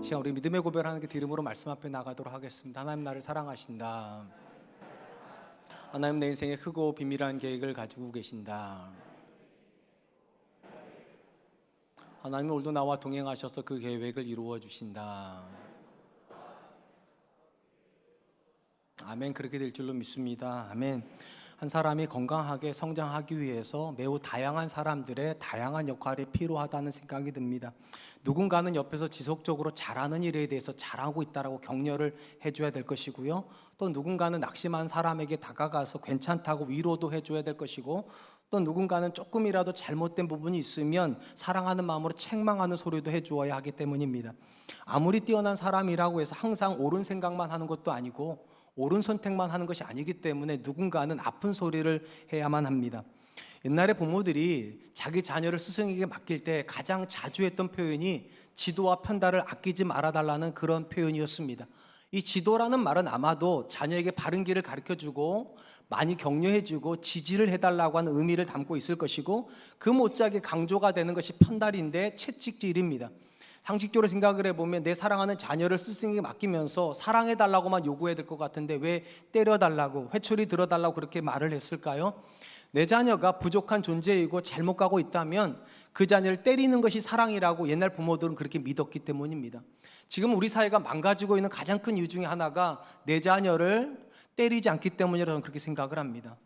시간 우리 믿음의 고백을 하는 그 이름으로 말씀 앞에 나가도록 하겠습니다. 하나님 나를 사랑하신다. 하나님 내 인생에 크고 비밀한 계획을 가지고 계신다. 하나님 오늘도 나와 동행하셔서 그 계획을 이루어 주신다. 아멘. 그렇게 될 줄로 믿습니다. 아멘. 한 사람이 건강하게 성장하기 위해서 매우 다양한 사람들의 다양한 역할이 필요하다는 생각이 듭니다. 누군가는 옆에서 지속적으로 잘하는 일에 대해서 잘하고 있다라고 격려를 해줘야 될 것이고요, 또 누군가는 낙심한 사람에게 다가가서 괜찮다고 위로도 해줘야 될 것이고, 또 누군가는 조금이라도 잘못된 부분이 있으면 사랑하는 마음으로 책망하는 소리도 해주어야 하기 때문입니다. 아무리 뛰어난 사람이라고 해서 항상 옳은 생각만 하는 것도 아니고 옳은 선택만 하는 것이 아니기 때문에 누군가는 아픈 소리를 해야만 합니다. 옛날에 부모들이 자기 자녀를 스승에게 맡길 때 가장 자주 했던 표현이 지도와 편달을 아끼지 말아달라는 그런 표현이었습니다. 이 지도라는 말은 아마도 자녀에게 바른 길을 가르쳐주고 많이 격려해주고 지지를 해달라고 하는 의미를 담고 있을 것이고, 그 못지않게 강조가 되는 것이 편달인데 채찍질입니다. 상식적으로 생각을 해보면 내 사랑하는 자녀를 스승에게 맡기면서 사랑해달라고만 요구해야 될 것 같은데 왜 때려달라고, 회초리 들어달라고 그렇게 말을 했을까요? 내 자녀가 부족한 존재이고 잘못 가고 있다면 그 자녀를 때리는 것이 사랑이라고 옛날 부모들은 그렇게 믿었기 때문입니다. 지금 우리 사회가 망가지고 있는 가장 큰 이유 중에 하나가 내 자녀를 때리지 않기 때문이라고 저는 그렇게 생각을 합니다.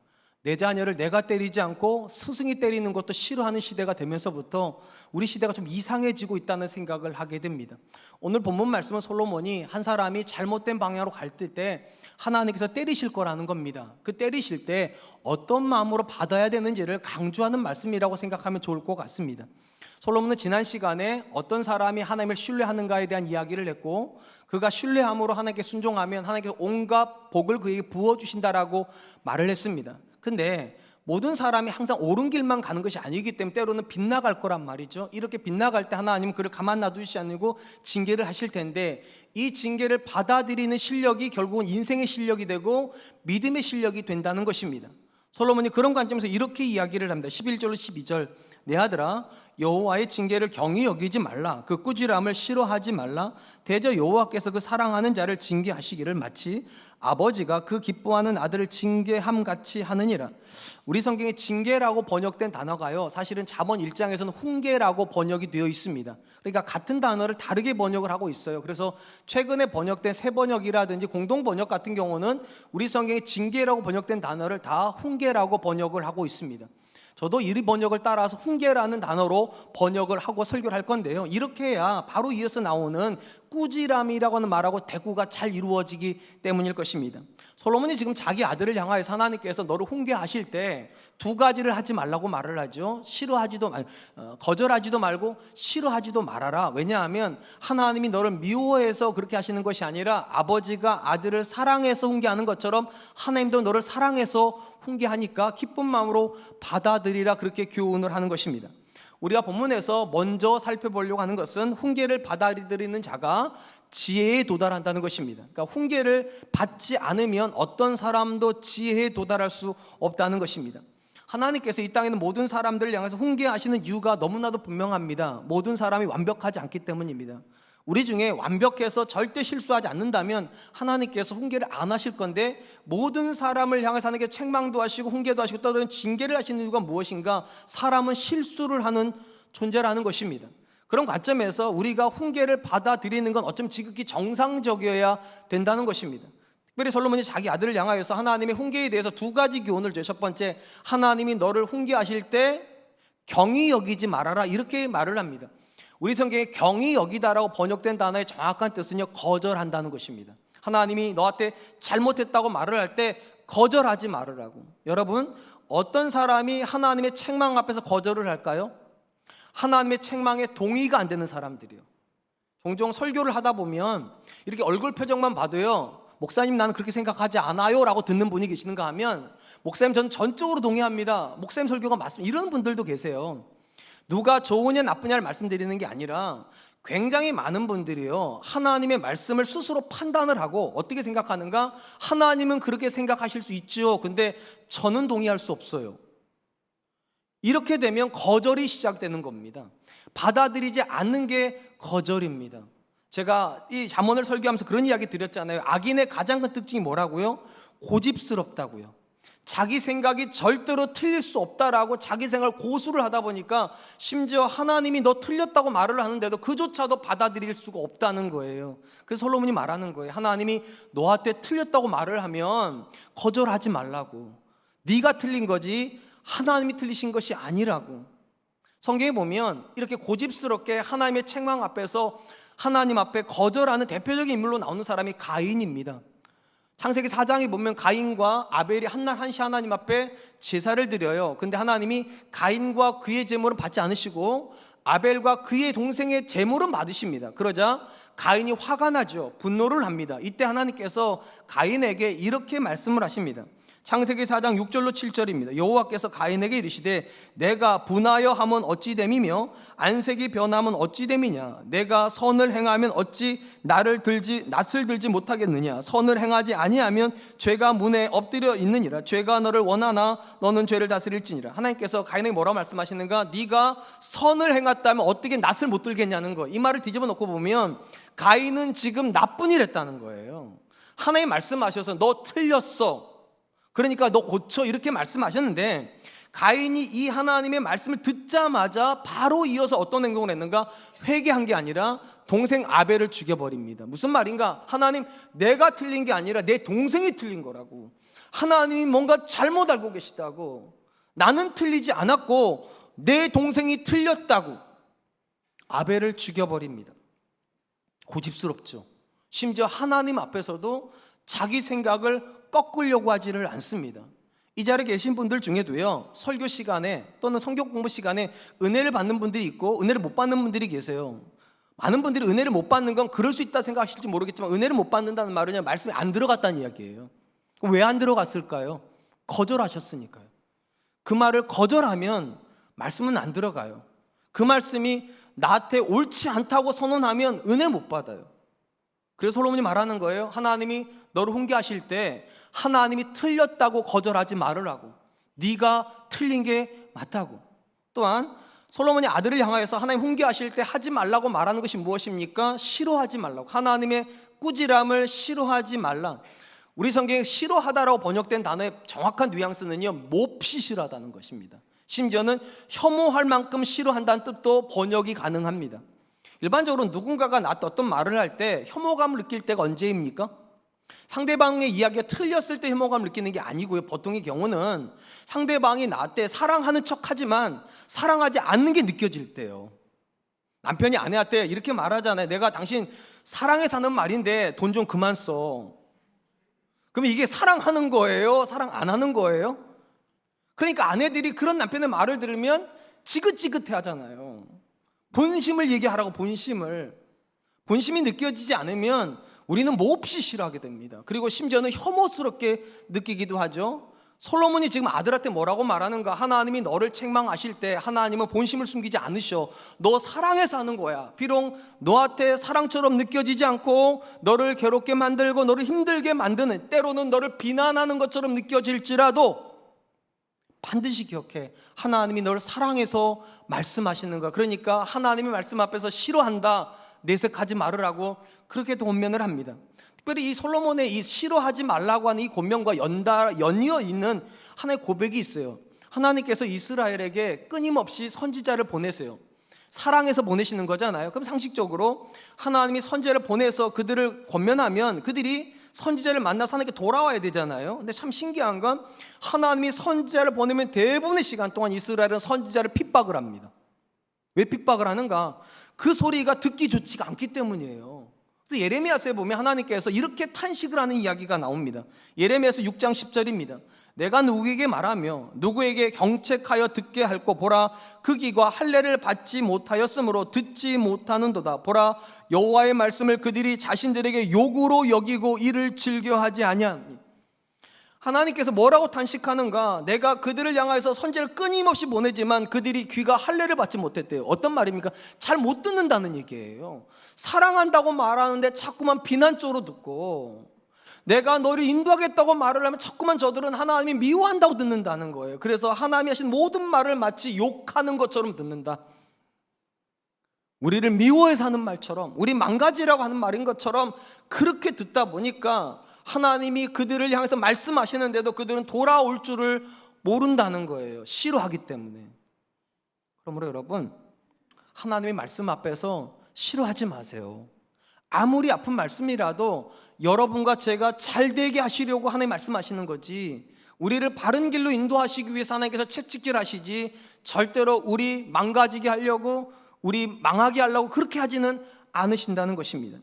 내 자녀를 내가 때리지 않고 스승이 때리는 것도 싫어하는 시대가 되면서부터 우리 시대가 좀 이상해지고 있다는 생각을 하게 됩니다. 오늘 본문 말씀은 솔로몬이 한 사람이 잘못된 방향으로 갈 때 하나님께서 때리실 거라는 겁니다. 그 때리실 때 어떤 마음으로 받아야 되는지를 강조하는 말씀이라고 생각하면 좋을 것 같습니다. 솔로몬은 지난 시간에 어떤 사람이 하나님을 신뢰하는가에 대한 이야기를 했고, 그가 신뢰함으로 하나님께 순종하면 하나님께서 온갖 복을 그에게 부어주신다라고 말을 했습니다. 근데 모든 사람이 항상 옳은 길만 가는 것이 아니기 때문에 때로는 빗나갈 거란 말이죠. 이렇게 빗나갈 때 하나님은 그를 가만 놔두시지 않고 징계를 하실 텐데, 이 징계를 받아들이는 실력이 결국은 인생의 실력이 되고 믿음의 실력이 된다는 것입니다. 솔로몬이 그런 관점에서 이렇게 이야기를 합니다. 11절로 12절. 내 아들아, 여호와의 징계를 경히 여기지 말라. 그 꾸지람을 싫어하지 말라. 대저 여호와께서 그 사랑하는 자를 징계하시기를 마치 아버지가 그 기뻐하는 아들을 징계함같이 하느니라. 우리 성경에 징계라고 번역된 단어가요, 사실은 잠언 1장에서는 훈계라고 번역이 되어 있습니다. 그러니까 같은 단어를 다르게 번역을 하고 있어요. 그래서 최근에 번역된 새 번역이라든지 공동 번역 같은 경우는 우리 성경에 징계라고 번역된 단어를 다 훈계라고 번역을 하고 있습니다. 저도 이 번역을 따라서 훈계라는 단어로 번역을 하고 설교를 할 건데요, 이렇게 해야 바로 이어서 나오는 꾸지람이라고 하는 말하고 대꾸가 잘 이루어지기 때문일 것입니다. 솔로몬이 지금 자기 아들을 향하여서 하나님께서 너를 훈계하실 때 두 가지를 하지 말라고 말을 하죠. 거절하지도 말고 싫어하지도 말아라. 왜냐하면 하나님이 너를 미워해서 그렇게 하시는 것이 아니라 아버지가 아들을 사랑해서 훈계하는 것처럼 하나님도 너를 사랑해서 훈계하니까 기쁜 마음으로 받아들이라, 그렇게 교훈을 하는 것입니다. 우리가 본문에서 먼저 살펴보려고 하는 것은 훈계를 받아들이는 자가 지혜에 도달한다는 것입니다. 그러니까 훈계를 받지 않으면 어떤 사람도 지혜에 도달할 수 없다는 것입니다. 하나님께서 이 땅에 있는 모든 사람들을 향해서 훈계하시는 이유가 너무나도 분명합니다. 모든 사람이 완벽하지 않기 때문입니다. 우리 중에 완벽해서 절대 실수하지 않는다면 하나님께서 훈계를 안 하실 건데, 모든 사람을 향해서 하나님께서 책망도 하시고 훈계도 하시고 또 징계를 하시는 이유가 무엇인가? 사람은 실수를 하는 존재라는 것입니다. 그런 관점에서 우리가 훈계를 받아들이는 건 어쩜 지극히 정상적이어야 된다는 것입니다. 특별히 솔로몬이 자기 아들을 향하여서 하나님의 훈계에 대해서 두 가지 교훈을 줘요. 첫 번째, 하나님이 너를 훈계하실 때 경히 여기지 말아라, 이렇게 말을 합니다. 우리 성경에 경히 여기다라고 번역된 단어의 정확한 뜻은요, 거절한다는 것입니다. 하나님이 너한테 잘못했다고 말을 할 때 거절하지 말으라고. 여러분, 어떤 사람이 하나님의 책망 앞에서 거절을 할까요? 하나님의 책망에 동의가 안 되는 사람들이요. 종종 설교를 하다 보면 이렇게 얼굴 표정만 봐도요, 목사님 나는 그렇게 생각하지 않아요 라고 듣는 분이 계시는가 하면, 목사님 저는 전적으로 동의합니다, 목사님 설교가 맞습니다, 이런 분들도 계세요. 누가 좋으냐 나쁘냐를 말씀드리는 게 아니라 굉장히 많은 분들이요, 하나님의 말씀을 스스로 판단을 하고 어떻게 생각하는가? 하나님은 그렇게 생각하실 수 있죠, 근데 저는 동의할 수 없어요. 이렇게 되면 거절이 시작되는 겁니다. 받아들이지 않는 게 거절입니다. 제가 이 잠언을 설교하면서 그런 이야기 드렸잖아요. 악인의 가장 큰 특징이 뭐라고요? 고집스럽다고요. 자기 생각이 절대로 틀릴 수 없다라고 자기 생각을 고수를 하다 보니까 심지어 하나님이 너 틀렸다고 말을 하는데도 그조차도 받아들일 수가 없다는 거예요. 그래서 솔로몬이 말하는 거예요. 하나님이 너한테 틀렸다고 말을 하면 거절하지 말라고. 네가 틀린 거지 하나님이 틀리신 것이 아니라고. 성경에 보면 이렇게 고집스럽게 하나님의 책망 앞에서 하나님 앞에 거절하는 대표적인 인물로 나오는 사람이 가인입니다. 창세기 4장에 보면 가인과 아벨이 한날 한시 하나님 앞에 제사를 드려요. 근데 하나님이 가인과 그의 제물은 받지 않으시고 아벨과 그의 동생의 제물은 받으십니다. 그러자 가인이 화가 나죠. 분노를 합니다. 이때 하나님께서 가인에게 이렇게 말씀을 하십니다. 창세기 4장 6절로 7절입니다. 여호와께서 가인에게 이르시되 내가 분하여 함은 어찌 됨이며 안색이 변함은 어찌 됨이냐. 내가 선을 행하면 어찌 낯을 들지 못하겠느냐. 선을 행하지 아니하면 죄가 문에 엎드려 있느니라. 죄가 너를 원하나 너는 죄를 다스릴지니라. 하나님께서 가인에게 뭐라고 말씀하시는가? 네가 선을 행했다면 어떻게 낯을 못 들겠냐는 거. 이 말을 뒤집어 놓고 보면 가인은 지금 나쁜 일 했다는 거예요. 하나님 말씀하셔서 너 틀렸어, 그러니까 너 고쳐, 이렇게 말씀하셨는데 가인이 이 하나님의 말씀을 듣자마자 바로 이어서 어떤 행동을 했는가? 회개한 게 아니라 동생 아벨을 죽여버립니다. 무슨 말인가? 하나님, 내가 틀린 게 아니라 내 동생이 틀린 거라고. 하나님이 뭔가 잘못 알고 계시다고. 나는 틀리지 않았고 내 동생이 틀렸다고. 아벨을 죽여버립니다. 고집스럽죠. 심지어 하나님 앞에서도 자기 생각을 꺾으려고 하지를 않습니다. 이 자리에 계신 분들 중에도요, 설교 시간에 또는 성경 공부 시간에 은혜를 받는 분들이 있고 은혜를 못 받는 분들이 계세요. 많은 분들이 은혜를 못 받는 건 그럴 수 있다 생각하실지 모르겠지만 은혜를 못 받는다는 말은 그냥 말씀이 안 들어갔다는 이야기예요. 왜 안 들어갔을까요? 거절하셨으니까요. 그 말을 거절하면 말씀은 안 들어가요. 그 말씀이 나한테 옳지 않다고 선언하면 은혜 못 받아요. 그래서 솔로몬이 말하는 거예요. 하나님이 너를 훈계하실 때 하나님이 틀렸다고 거절하지 말으라고. 네가 틀린 게 맞다고. 또한 솔로몬이 아들을 향하여서 하나님 훈계하실 때 하지 말라고 말하는 것이 무엇입니까? 싫어하지 말라고. 하나님의 꾸지람을 싫어하지 말라. 우리 성경에 싫어하다라고 번역된 단어의 정확한 뉘앙스는요, 몹시 싫어하다는 것입니다. 심지어는 혐오할 만큼 싫어한다는 뜻도 번역이 가능합니다. 일반적으로 누군가가 나한테 어떤 말을 할 때 혐오감을 느낄 때가 언제입니까? 상대방의 이야기가 틀렸을 때 혐오감을 느끼는 게 아니고요. 보통의 경우는 상대방이 나한테 사랑하는 척하지만 사랑하지 않는 게 느껴질 때요. 남편이 아내한테 이렇게 말하잖아요. 내가 당신 사랑해서 하는 말인데 돈 좀 그만 써. 그럼 이게 사랑하는 거예요? 사랑 안 하는 거예요? 그러니까 아내들이 그런 남편의 말을 들으면 지긋지긋해 하잖아요. 본심을 얘기하라고. 본심이 느껴지지 않으면 우리는 몹시 싫어하게 됩니다. 그리고 심지어는 혐오스럽게 느끼기도 하죠. 솔로몬이 지금 아들한테 뭐라고 말하는가? 하나님이 너를 책망하실 때 하나님은 본심을 숨기지 않으셔. 너 사랑해서 하는 거야. 비록 너한테 사랑처럼 느껴지지 않고 너를 괴롭게 만들고 너를 힘들게 만드는, 때로는 너를 비난하는 것처럼 느껴질지라도 반드시 기억해. 하나님이 너를 사랑해서 말씀하시는 거야. 그러니까 하나님의 말씀 앞에서 싫어한다, 내색하지 말으라고 그렇게 권면을 합니다. 특별히 이 솔로몬의 이 싫어하지 말라고 하는 이 권면과 연이어 있는 하나의 고백이 있어요. 하나님께서 이스라엘에게 끊임없이 선지자를 보내세요. 사랑해서 보내시는 거잖아요. 그럼 상식적으로 하나님이 선지자를 보내서 그들을 권면하면 그들이 선지자를 만나서 하나님께 돌아와야 되잖아요. 근데 참 신기한 건 하나님이 선지자를 보내면 대부분의 시간 동안 이스라엘은 선지자를 핍박을 합니다. 왜 핍박을 하는가? 그 소리가 듣기 좋지가 않기 때문이에요. 그래서 예레미야서에 보면 하나님께서 이렇게 탄식을 하는 이야기가 나옵니다. 예레미야서 6장 10절입니다. 내가 누구에게 말하며 누구에게 경책하여 듣게 할꼬. 보라, 그 귀가 할례를 받지 못하였으므로 듣지 못하는도다. 보라, 여호와의 말씀을 그들이 자신들에게 욕으로 여기고 이를 즐겨하지 아니하니. 하나님께서 뭐라고 탄식하는가? 내가 그들을 향하여서 선지자를 끊임없이 보내지만 그들이 귀가 할례를 받지 못했대요. 어떤 말입니까? 잘 못 듣는다는 얘기예요. 사랑한다고 말하는데 자꾸만 비난 쪽으로 듣고, 내가 너를 인도하겠다고 말을 하면 자꾸만 저들은 하나님이 미워한다고 듣는다는 거예요. 그래서 하나님이 하신 모든 말을 마치 욕하는 것처럼 듣는다. 우리를 미워해서 하는 말처럼, 우리 망가지라고 하는 말인 것처럼 그렇게 듣다 보니까 하나님이 그들을 향해서 말씀하시는데도 그들은 돌아올 줄을 모른다는 거예요. 싫어하기 때문에. 그러므로 여러분, 하나님의 말씀 앞에서 싫어하지 마세요. 아무리 아픈 말씀이라도 여러분과 제가 잘 되게 하시려고 하나님 말씀하시는 거지, 우리를 바른 길로 인도하시기 위해서 하나님께서 채찍질 하시지, 절대로 우리 망가지게 하려고, 우리 망하게 하려고 그렇게 하지는 않으신다는 것입니다.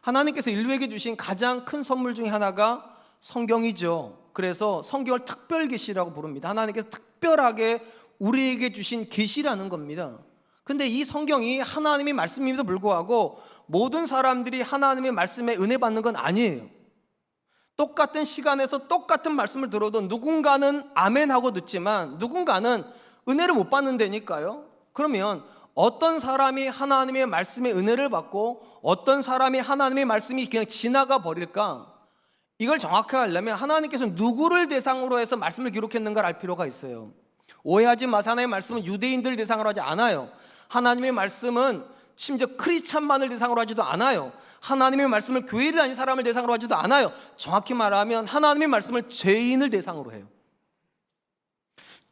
하나님께서 인류에게 주신 가장 큰 선물 중에 하나가 성경이죠. 그래서 성경을 특별 계시라고 부릅니다. 하나님께서 특별하게 우리에게 주신 계시라는 겁니다. 근데 이 성경이 하나님의 말씀임에도 불구하고 모든 사람들이 하나님의 말씀에 은혜 받는 건 아니에요. 똑같은 시간에서 똑같은 말씀을 들어도 누군가는 아멘하고 듣지만 누군가는 은혜를 못 받는다니까요. 그러면 어떤 사람이 하나님의 말씀에 은혜를 받고 어떤 사람이 하나님의 말씀이 그냥 지나가 버릴까? 이걸 정확하게 하려면 하나님께서 누구를 대상으로 해서 말씀을 기록했는가를 알 필요가 있어요. 오해하지 마세요. 하나님의 말씀은 유대인들 대상으로 하지 않아요. 하나님의 말씀은 심지어 크리스찬만을 대상으로 하지도 않아요. 하나님의 말씀을 교회를 다니는 사람을 대상으로 하지도 않아요. 정확히 말하면 하나님의 말씀을 죄인을 대상으로 해요.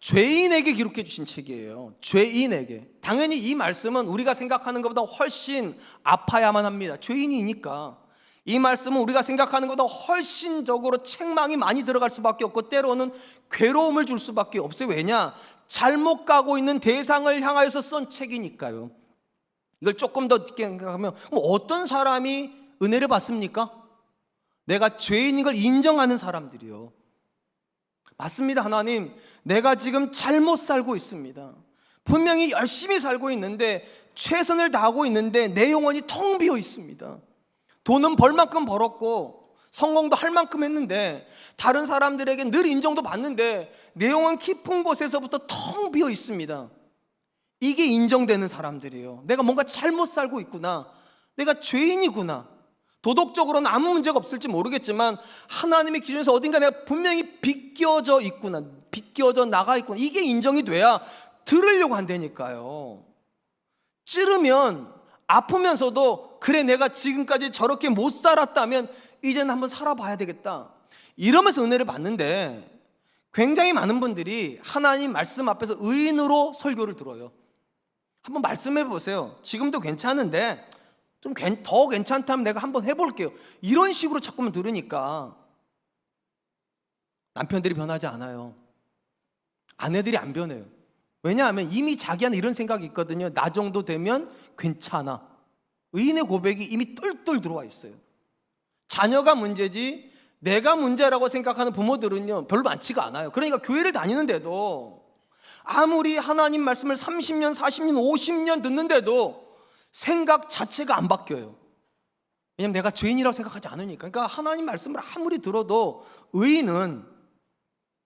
죄인에게 기록해 주신 책이에요. 죄인에게. 당연히 이 말씀은 우리가 생각하는 것보다 훨씬 아파야만 합니다. 죄인이니까. 이 말씀은 우리가 생각하는 것보다 훨씬적으로 책망이 많이 들어갈 수밖에 없고 때로는 괴로움을 줄 수밖에 없어요. 왜냐? 잘못 가고 있는 대상을 향하여서 쓴 책이니까요. 이걸 조금 더 깊게 생각하면 어떤 사람이 은혜를 받습니까? 내가 죄인인 걸 인정하는 사람들이요. 맞습니다. 하나님, 내가 지금 잘못 살고 있습니다. 분명히 열심히 살고 있는데, 최선을 다하고 있는데 내 영혼이 텅 비어 있습니다. 돈은 벌 만큼 벌었고 성공도 할 만큼 했는데 다른 사람들에게 늘 인정도 받는데 내 영혼 깊은 곳에서부터 텅 비어 있습니다. 이게 인정되는 사람들이에요. 내가 뭔가 잘못 살고 있구나, 내가 죄인이구나. 도덕적으로는 아무 문제가 없을지 모르겠지만 하나님의 기준에서 어딘가 내가 분명히 비껴져 있구나, 비껴져 나가 있구나, 이게 인정이 돼야 들으려고 한다니까요. 찌르면 아프면서도 그래, 내가 지금까지 저렇게 못 살았다면 이제는 한번 살아봐야 되겠다, 이러면서 은혜를 받는데, 굉장히 많은 분들이 하나님 말씀 앞에서 의인으로 설교를 들어요. 한번 말씀해 보세요. 지금도 괜찮은데 좀 더 괜찮다면 내가 한번 해볼게요, 이런 식으로 자꾸만 들으니까 남편들이 변하지 않아요. 아내들이 안 변해요. 왜냐하면 이미 자기 안에 이런 생각이 있거든요. 나 정도 되면 괜찮아. 의인의 고백이 이미 똘똘 들어와 있어요. 자녀가 문제지 내가 문제라고 생각하는 부모들은요 별로 많지가 않아요. 그러니까 교회를 다니는데도 아무리 하나님 말씀을 30년, 40년, 50년 듣는데도 생각 자체가 안 바뀌어요. 왜냐면 내가 죄인이라고 생각하지 않으니까. 그러니까 하나님 말씀을 아무리 들어도 의인은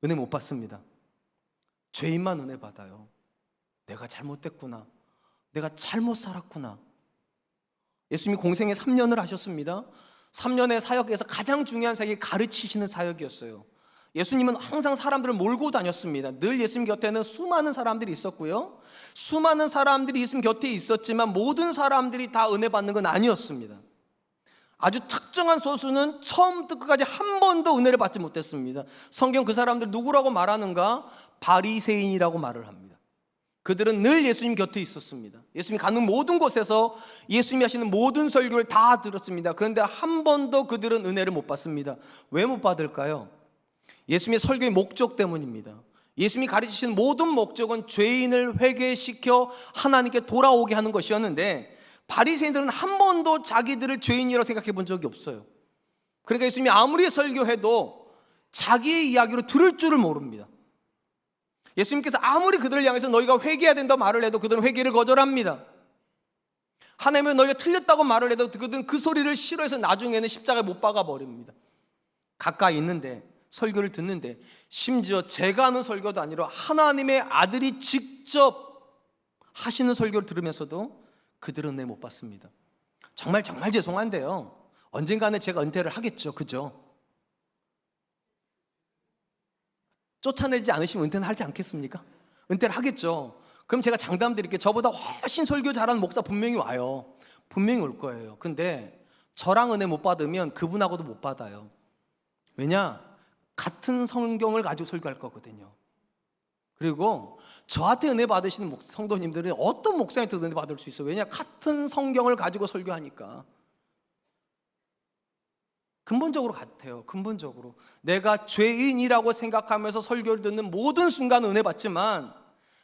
은혜 못 받습니다. 죄인만 은혜 받아요. 내가 잘못됐구나, 내가 잘못 살았구나. 예수님이 공생에 3년을 하셨습니다. 3년의 사역에서 가장 중요한 사역이 가르치시는 사역이었어요. 예수님은 항상 사람들을 몰고 다녔습니다. 늘 예수님 곁에는 수많은 사람들이 있었고요, 수많은 사람들이 예수님 곁에 있었지만 모든 사람들이 다 은혜 받는 건 아니었습니다. 아주 특정한 소수는 처음부터 끝까지 한 번도 은혜를 받지 못했습니다. 성경 그 사람들 누구라고 말하는가? 바리새인이라고 말을 합니다. 그들은 늘 예수님 곁에 있었습니다. 예수님이 가는 모든 곳에서 예수님이 하시는 모든 설교를 다 들었습니다. 그런데 한 번도 그들은 은혜를 못 받습니다. 왜 못 받을까요? 예수님의 설교의 목적 때문입니다. 예수님이 가르치시는 모든 목적은 죄인을 회개시켜 하나님께 돌아오게 하는 것이었는데, 바리새인들은 한 번도 자기들을 죄인이라고 생각해 본 적이 없어요. 그러니까 예수님이 아무리 설교해도 자기의 이야기로 들을 줄을 모릅니다. 예수님께서 아무리 그들을 향해서 너희가 회개해야 된다고 말을 해도 그들은 회개를 거절합니다. 하나님은 너희가 틀렸다고 말을 해도 그들은 그 소리를 싫어해서 나중에는 십자가에 못 박아 버립니다. 가까이 있는데, 설교를 듣는데, 심지어 제가 하는 설교도 아니라 하나님의 아들이 직접 하시는 설교를 들으면서도 그들은 은혜 못 받습니다. 정말 죄송한데요, 언젠가는 제가 은퇴를 하겠죠. 그죠? 쫓아내지 않으시면 은퇴는 하지 않겠습니까? 은퇴를 하겠죠. 그럼 제가 장담 드릴게요. 저보다 훨씬 설교 잘하는 목사 분명히 와요. 분명히 올 거예요. 근데 저랑 은혜 못 받으면 그분하고도 못 받아요. 왜냐? 같은 성경을 가지고 설교할 거거든요. 그리고 저한테 은혜 받으시는 성도님들은 어떤 목사님한테 은혜 받을 수 있어요? 왜냐? 같은 성경을 가지고 설교하니까. 근본적으로 같아요. 근본적으로 내가 죄인이라고 생각하면서 설교를 듣는 모든 순간은 은혜 받지만,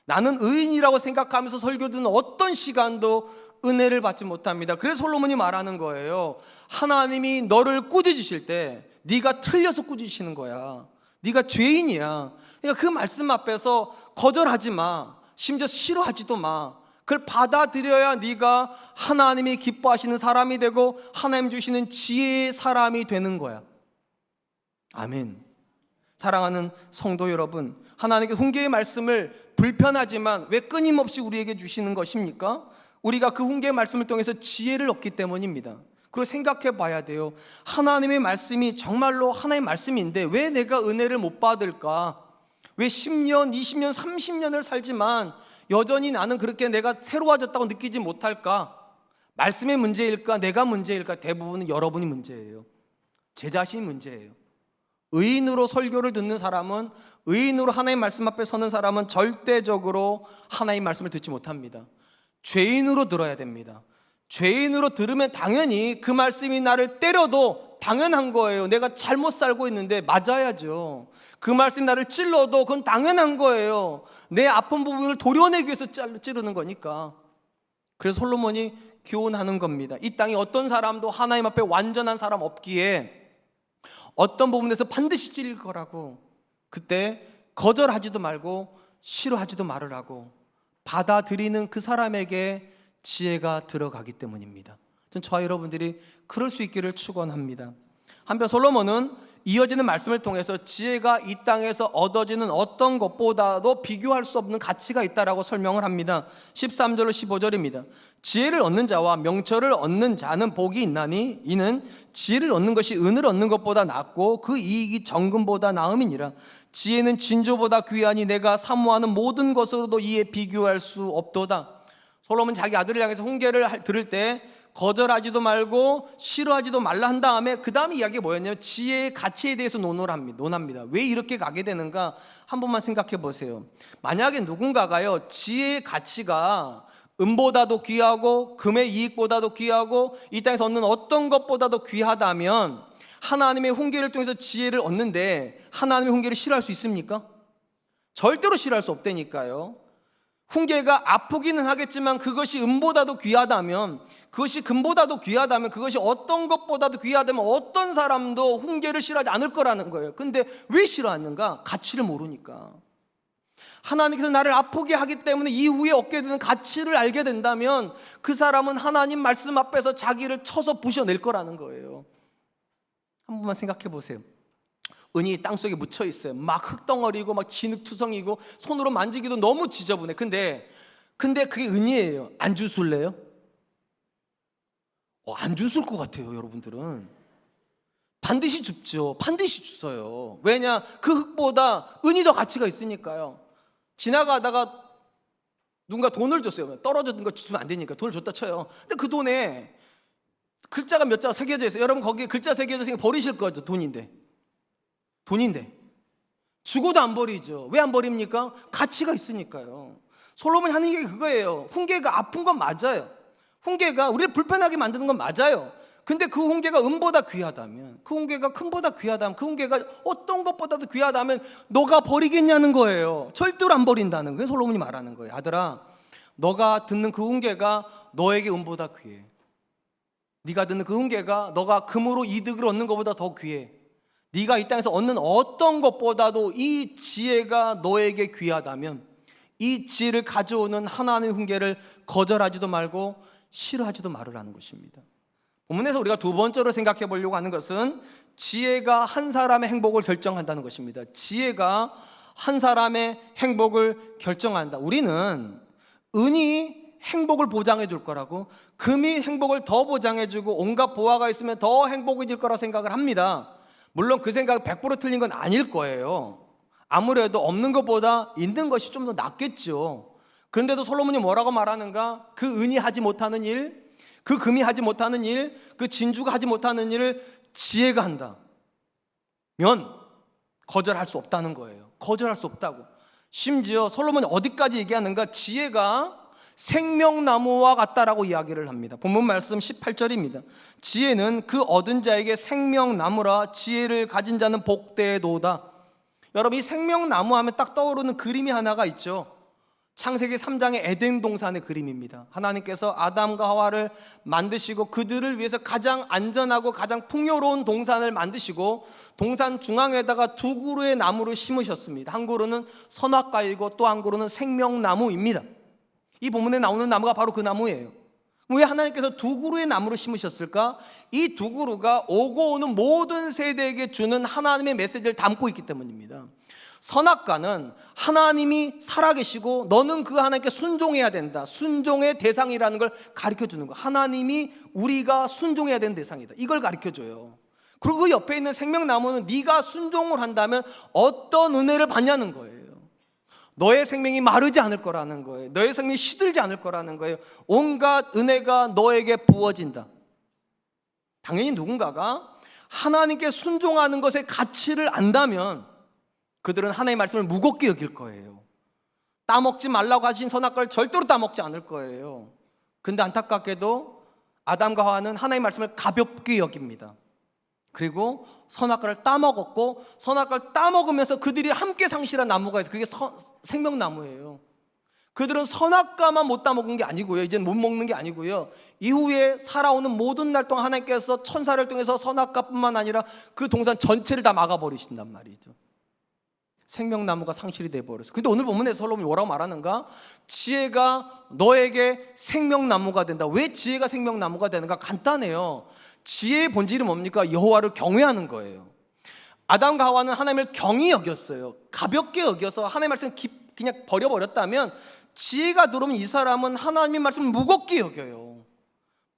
나는 의인이라고 생각하면서 설교 듣는 어떤 시간도 은혜를 받지 못합니다. 그래서 솔로몬이 말하는 거예요. 하나님이 너를 꾸짖으실 때 네가 틀려서 꾸짖으시는 거야. 네가 죄인이야. 그러니까 그 말씀 앞에서 거절하지 마. 심지어 싫어하지도 마. 그걸 받아들여야 네가 하나님이 기뻐하시는 사람이 되고 하나님 주시는 지혜의 사람이 되는 거야. 아멘. 사랑하는 성도 여러분, 하나님께 훈계의 말씀을 불편하지만 왜 끊임없이 우리에게 주시는 것입니까? 우리가 그 훈계의 말씀을 통해서 지혜를 얻기 때문입니다. 그리고 생각해 봐야 돼요. 하나님의 말씀이 정말로 하나님의 말씀인데 왜 내가 은혜를 못 받을까? 왜 10년, 20년, 30년을 살지만 여전히 나는 그렇게 내가 새로워졌다고 느끼지 못할까? 말씀의 문제일까? 내가 문제일까? 대부분은 여러분이 문제예요. 제 자신이 문제예요. 의인으로 설교를 듣는 사람은, 의인으로 하나님의 말씀 앞에 서는 사람은 절대적으로 하나님의 말씀을 듣지 못합니다. 죄인으로 들어야 됩니다. 죄인으로 들으면 당연히 그 말씀이 나를 때려도 당연한 거예요. 내가 잘못 살고 있는데 맞아야죠. 그 말씀이 나를 찔러도 그건 당연한 거예요. 내 아픈 부분을 도려내기 위해서 찌르는 거니까. 그래서 솔로몬이 교훈하는 겁니다. 이 땅에 어떤 사람도 하나님 앞에 완전한 사람 없기에 어떤 부분에서 반드시 찔릴 거라고. 그때 거절하지도 말고 싫어하지도 말으라고. 받아들이는 그 사람에게 지혜가 들어가기 때문입니다. 저와 여러분들이 그럴 수 있기를 축원합니다. 한편 솔로몬은 이어지는 말씀을 통해서 지혜가 이 땅에서 얻어지는 어떤 것보다도 비교할 수 없는 가치가 있다라고 설명을 합니다. 13절로 15절입니다. 지혜를 얻는 자와 명철을 얻는 자는 복이 있나니 이는 지혜를 얻는 것이 은을 얻는 것보다 낫고 그 이익이 정금보다 나음이니라. 지혜는 진주보다 귀하니 내가 사모하는 모든 것으로도 이에 비교할 수 없도다. 솔로몬 자기 아들을 향해서 훈계를 들을 때 거절하지도 말고 싫어하지도 말라 한 다음에 그 다음 이야기가 뭐였냐면 지혜의 가치에 대해서 논합니다. 왜 이렇게 가게 되는가 한 번만 생각해 보세요. 만약에 누군가가요 지혜의 가치가 은보다도 귀하고 금의 이익보다도 귀하고 이 땅에서 얻는 어떤 것보다도 귀하다면 하나님의 훈계를 통해서 지혜를 얻는데 하나님의 훈계를 싫어할 수 있습니까? 절대로 싫어할 수 없다니까요. 훈계가 아프기는 하겠지만 그것이 은보다도 귀하다면, 그것이 금보다도 귀하다면, 그것이 어떤 것보다도 귀하다면 어떤 사람도 훈계를 싫어하지 않을 거라는 거예요. 근데 왜 싫어하는가? 가치를 모르니까. 하나님께서 나를 아프게 하기 때문에 이후에 얻게 되는 가치를 알게 된다면 그 사람은 하나님 말씀 앞에서 자기를 쳐서 부셔낼 거라는 거예요. 한 번만 생각해 보세요. 은이 땅속에 묻혀 있어요. 막 흙덩어리고 막 진흙투성이고 손으로 만지기도 너무 지저분해. 근데 그게 은이에요. 안 주술래요? 안 주술 것 같아요. 여러분들은 반드시 줍죠. 반드시 주어요. 왜냐? 그 흙보다 은이 더 가치가 있으니까요. 지나가다가 누군가 돈을 줬어요. 떨어졌는 거 주면 안 되니까 돈을 줬다 쳐요. 근데 그 돈에 글자가 몇 자가 새겨져 있어요. 여러분 거기에 글자 새겨져 있으니까 버리실 거죠. 돈인데 죽어도 안 버리죠. 왜 안 버립니까? 가치가 있으니까요. 솔로몬이 하는 얘기 그거예요. 훈계가 아픈 건 맞아요. 훈계가 우리를 불편하게 만드는 건 맞아요. 근데 그 훈계가 은보다 귀하다면, 그 훈계가 금보다 귀하다면, 그 훈계가 어떤 것보다도 귀하다면 너가 버리겠냐는 거예요. 절대로 안 버린다는 거예요. 솔로몬이 말하는 거예요. 아들아, 너가 듣는 그 훈계가 너에게 은보다 귀해. 네가 듣는 그 훈계가 너가 금으로 이득을 얻는 것보다 더 귀해. 네가 이 땅에서 얻는 어떤 것보다도 이 지혜가 너에게 귀하다면 이 지혜를 가져오는 하나님의 훈계를 거절하지도 말고 싫어하지도 말으라는 것입니다. 본문에서 우리가 두 번째로 생각해 보려고 하는 것은 지혜가 한 사람의 행복을 결정한다는 것입니다. 지혜가 한 사람의 행복을 결정한다. 우리는 은이 행복을 보장해 줄 거라고, 금이 행복을 더 보장해 주고 온갖 보화가 있으면 더 행복해질 거라고 생각을 합니다. 물론 그 생각이 100% 틀린 건 아닐 거예요. 아무래도 없는 것보다 있는 것이 좀 더 낫겠죠. 그런데도 솔로몬이 뭐라고 말하는가? 그 은이 하지 못하는 일, 그 금이 하지 못하는 일, 그 진주가 하지 못하는 일을 지혜가 한다 면 거절할 수 없다는 거예요. 거절할 수 없다고. 심지어 솔로몬이 어디까지 얘기하는가? 지혜가 생명나무와 같다라고 이야기를 합니다. 본문 말씀 18절입니다. 지혜는 그 얻은 자에게 생명나무라, 지혜를 가진 자는 복되도다. 여러분, 이 생명나무 하면 딱 떠오르는 그림이 하나가 있죠. 창세기 3장의 에덴 동산의 그림입니다. 하나님께서 아담과 하와를 만드시고 그들을 위해서 가장 안전하고 가장 풍요로운 동산을 만드시고 동산 중앙에다가 두 그루의 나무를 심으셨습니다. 한 그루는 선악과이고 또 한 그루는 생명나무입니다. 이 본문에 나오는 나무가 바로 그 나무예요. 왜 하나님께서 두 그루의 나무를 심으셨을까? 이 두 그루가 오고 오는 모든 세대에게 주는 하나님의 메시지를 담고 있기 때문입니다. 선악과는 하나님이 살아계시고 너는 그 하나님께 순종해야 된다, 순종의 대상이라는 걸 가르쳐주는 거. 하나님이 우리가 순종해야 되는 대상이다, 이걸 가르쳐줘요. 그리고 그 옆에 있는 생명나무는 네가 순종을 한다면 어떤 은혜를 받냐는 거예요. 너의 생명이 마르지 않을 거라는 거예요. 너의 생명이 시들지 않을 거라는 거예요. 온갖 은혜가 너에게 부어진다. 당연히 누군가가 하나님께 순종하는 것의 가치를 안다면 그들은 하나님의 말씀을 무겁게 여길 거예요. 따먹지 말라고 하신 선악과를 절대로 따먹지 않을 거예요. 근데 안타깝게도 아담과 하와는 하나님의 말씀을 가볍게 여깁니다. 그리고 선악과를 따먹었고, 선악과를 따먹으면서 그들이 함께 상실한 나무가 있어요. 그게 생명나무예요. 그들은 선악과만 못 따먹은 게 아니고요, 이제는 못 먹는 게 아니고요, 이후에 살아오는 모든 날 동안 하나님께서 천사를 통해서 선악과뿐만 아니라 그 동산 전체를 다 막아버리신단 말이죠. 생명나무가 상실이 돼버렸어요. 근데 오늘 본문에서 솔로몬이 뭐라고 말하는가? 지혜가 너에게 생명나무가 된다. 왜 지혜가 생명나무가 되는가? 간단해요. 지혜의 본질이 뭡니까? 여호와를 경외하는 거예요. 아담과 하와는 하나님을 경히 여겼어요. 가볍게 여겨서 하나님의 말씀을 그냥 버려버렸다면, 지혜가 들어오면 이 사람은 하나님의 말씀을 무겁게 여겨요.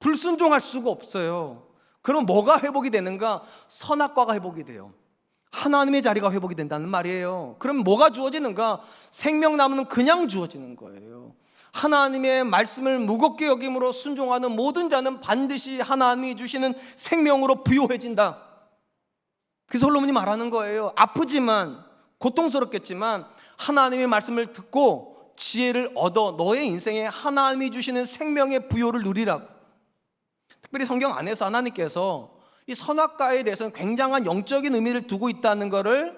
불순종할 수가 없어요. 그럼 뭐가 회복이 되는가? 선악과가 회복이 돼요. 하나님의 자리가 회복이 된다는 말이에요. 그럼 뭐가 주어지는가? 생명나무는 그냥 주어지는 거예요. 하나님의 말씀을 무겁게 여김으로 순종하는 모든 자는 반드시 하나님이 주시는 생명으로 부요해진다. 그 솔로몬이 말하는 거예요. 아프지만, 고통스럽겠지만 하나님의 말씀을 듣고 지혜를 얻어 너의 인생에 하나님이 주시는 생명의 부요를 누리라고. 특별히 성경 안에서 하나님께서 이 선악과에 대해서는 굉장한 영적인 의미를 두고 있다는 것을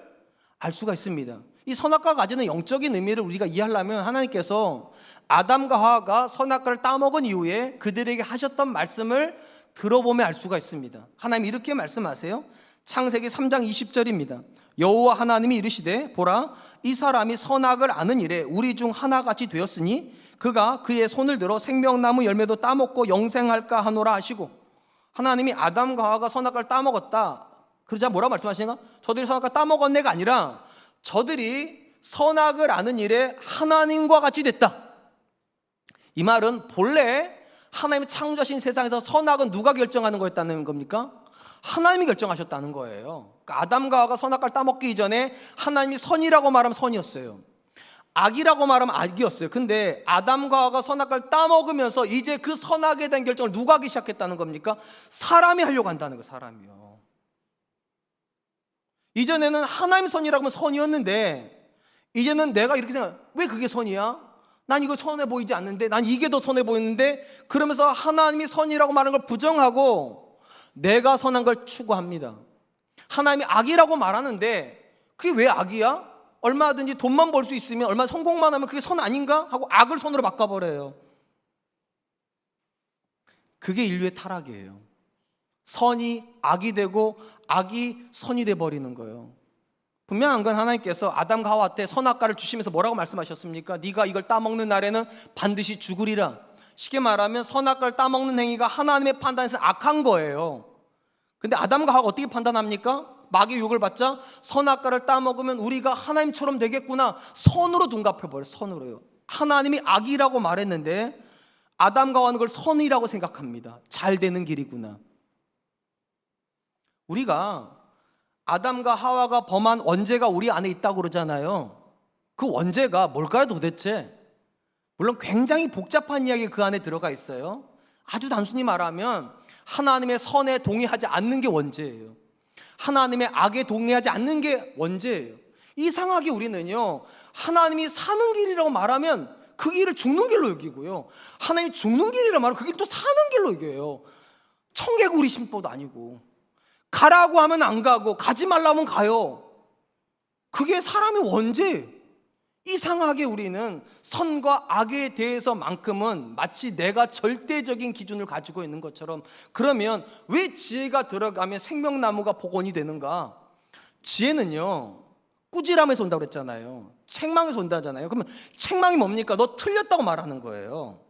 알 수가 있습니다. 이 선악과가 가지는 영적인 의미를 우리가 이해하려면 하나님께서 아담과 하와가 선악과를 따먹은 이후에 그들에게 하셨던 말씀을 들어보면 알 수가 있습니다. 하나님이 이렇게 말씀하세요. 창세기 3장 20절입니다. 여호와 하나님이 이르시되 보라, 이 사람이 선악을 아는 일에 우리 중 하나같이 되었으니 그가 그의 손을 들어 생명나무 열매도 따먹고 영생할까 하노라 하시고. 하나님이 아담과 하와가 선악과를 따먹었다 그러자 뭐라고 말씀하시는가? 저들이 선악과를 따먹었네가 아니라 저들이 선악을 아는 일에 하나님과 같이 됐다. 이 말은 본래 하나님이 창조하신 세상에서 선악은 누가 결정하는 거였다는 겁니까? 하나님이 결정하셨다는 거예요. 그러니까 아담과 하와가 선악과를 따먹기 이전에 하나님이 선이라고 말하면 선이었어요, 악이라고 말하면 악이었어요. 근데 아담과 하와가 선악과를 따먹으면서 이제 그 선악에 대한 결정을 누가 하기 시작했다는 겁니까? 사람이 하려고 한다는 거예요. 사람이요. 이전에는 하나님 선이라고 하면 선이었는데 이제는 내가 이렇게 생각해. 왜 그게 선이야? 난 이거 선해 보이지 않는데, 난 이게 더 선해 보이는데, 그러면서 하나님이 선이라고 말하는 걸 부정하고 내가 선한 걸 추구합니다. 하나님이 악이라고 말하는데 그게 왜 악이야? 얼마든지 돈만 벌 수 있으면, 얼마 성공만 하면 그게 선 아닌가? 하고 악을 선으로 바꿔버려요. 그게 인류의 타락이에요. 선이 악이 되고 악이 선이 돼버리는 거예요. 분명한 건 하나님께서 아담과 하와한테 선악과를 주시면서 뭐라고 말씀하셨습니까? 네가 이걸 따먹는 날에는 반드시 죽으리라. 쉽게 말하면 선악과를 따먹는 행위가 하나님의 판단에서 악한 거예요. 근데 아담과 하와가 어떻게 판단합니까? 마귀의 유혹을 받자 선악과를 따먹으면 우리가 하나님처럼 되겠구나, 선으로 둔갑해버려요. 선으로요. 하나님이 악이라고 말했는데 아담과 하와는 그걸 선이라고 생각합니다. 잘 되는 길이구나. 우리가 아담과 하와가 범한 원죄가 우리 안에 있다고 그러잖아요. 그 원죄가 뭘까요 도대체? 물론 굉장히 복잡한 이야기가 그 안에 들어가 있어요. 아주 단순히 말하면 하나님의 선에 동의하지 않는 게 원죄예요. 하나님의 악에 동의하지 않는 게 원죄예요. 이상하게 우리는요, 하나님이 사는 길이라고 말하면 그 길을 죽는 길로 여기고요, 하나님이 죽는 길이라고 말하면 그 길을 또 사는 길로 여겨요. 청개구리 심보도 아니고, 가라고 하면 안 가고 가지 말라면 가요. 그게 사람의 원죄예요. 이상하게 우리는 선과 악에 대해서만큼은 마치 내가 절대적인 기준을 가지고 있는 것처럼, 그러면 왜 지혜가 들어가면 생명나무가 복원이 되는가? 지혜는요, 꾸지람에서 온다고 그랬잖아요. 책망에서 온다잖아요. 그러면 책망이 뭡니까? 너 틀렸다고 말하는 거예요.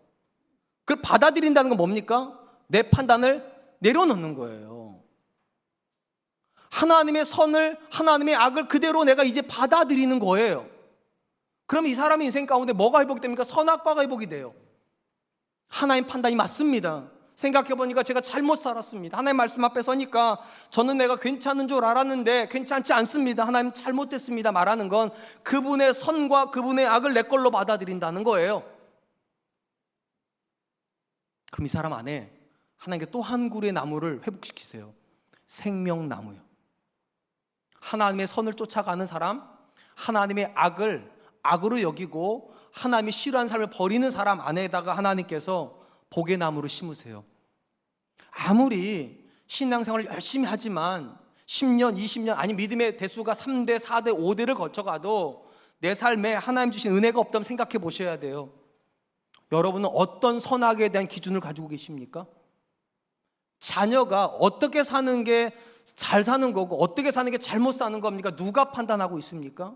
그걸 받아들인다는 건 뭡니까? 내 판단을 내려놓는 거예요. 하나님의 선을, 하나님의 악을 그대로 내가 이제 받아들이는 거예요. 그럼 이 사람의 인생 가운데 뭐가 회복이 됩니까? 선악과가 회복이 돼요. 하나님 판단이 맞습니다. 생각해보니까 제가 잘못 살았습니다. 하나님 말씀 앞에 서니까 저는 내가 괜찮은 줄 알았는데 괜찮지 않습니다. 하나님 잘못됐습니다. 말하는 건 그분의 선과 그분의 악을 내 걸로 받아들인다는 거예요. 그럼 이 사람 안에 하나님께 또 한 그루의 나무를 회복시키세요. 생명나무요. 하나님의 선을 쫓아가는 사람, 하나님의 악을 악으로 여기고 하나님이 싫어하는 삶을 버리는 사람 안에다가 하나님께서 복의 나무를 심으세요. 아무리 신앙생활을 열심히 하지만 10년, 20년, 아니 믿음의 대수가 3대, 4대, 5대를 거쳐가도 내 삶에 하나님 주신 은혜가 없다면 생각해 보셔야 돼요. 여러분은 어떤 선악에 대한 기준을 가지고 계십니까? 자녀가 어떻게 사는 게 잘 사는 거고 어떻게 사는 게 잘못 사는 겁니까? 누가 판단하고 있습니까?